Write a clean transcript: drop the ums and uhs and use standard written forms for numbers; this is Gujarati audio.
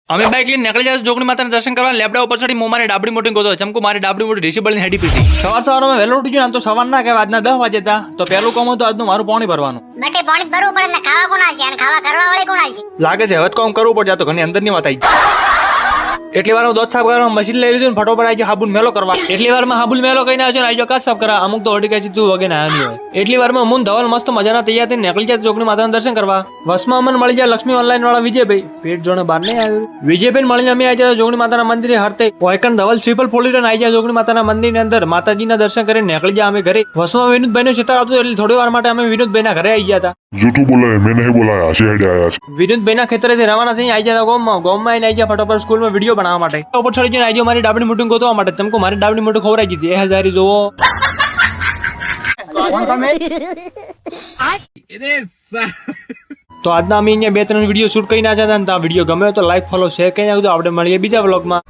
અમે બાઇક લઈને નીકળી જાય જોગણી માતાના દર્શન કરવા લેબડા ઉપર ચડી હું મારી ડાબડી મોટી ગોતો ચમકુ મારી ડાબડી મોટી રિસીબલ ની હેડી પીધી સવારમાં વહેલો ઉઠી ગયો આમ તો સવાર ના કહેવાય આજના 10 વાગે હતા તો પહેલું કામ હતું આજનું મારું પાણી ભરવાનું બટે પાણી ભરવું પડે ને ખાવા કોણ આલશે અને ખાવા કરવા વાળી કોણ આલશે લાગે છે હવે કામ કરવું પડે તો ઘરની અંદર ની વાત આવી એટલી વાર દોત સાફ કરવા મશીન લઈ લીધું ને ફટોફટ આવી હાબુલ મેલો કરવા એટલી વારમાં હાબુલ મેલો કહીને આવ્યો આવી કાચ સાફ કરવા અમુક તો ઓડી કઈ તું વગે ના આવ્યો હોય એટલી વારમાં મુન ધવલ મસ્ત મજાના તૈયાર થઈને નીકળી જાય જોગણી માતાના દર્શન કરવા વસમાં અમને મળી જાય લક્ષ્મી ઓનલાઈન વાળા વિજયભાઈ પેટ જોડે બહાર નહીં આવ્યું વિજયભાઈ મળીને અમે આવી જાય જોગણી માતાના મંદિરે હરતે વાયકણ ધવલ શ્રીફળ ફોલી આવી જાય જોગણી માતાના મંદિરની અંદર માતાજીના દર્શન કરીને નીકળી જાય અમે ઘરે વસમાં વિનોદભાઈ નો શેતાર આવતું એટલે થોડી વાર માટે અમે વિનોદભાઈ ના ઘરે આવી ગયા હતા જૂઠું બોલાય મેં નહીં બોલાયા શેડે આયા છે વિનોદભાઈ ના ખેતરેથી રવાના થઈ આવી જાય ગામમાં આવીને આવી જાય ફટોફટ સ્કૂલમાં વિડીયો બનાવવા માટે ઉપર ચડી જઈને આવી મારી ડાબડી મોટી ગોતવા માટે તમકો મારી ડાબડી મોટી ખવરાઈ દીધી 1000 જોવો તો આજના અમે અહીંયા 2-3 વિડીયો શૂટ કરી નાખ્યા હતા આ વિડીયો ગમે તો લાઈક ફોલો શેર કરી નાખજો આપણે મળીએ બીજા વ્લોગમાં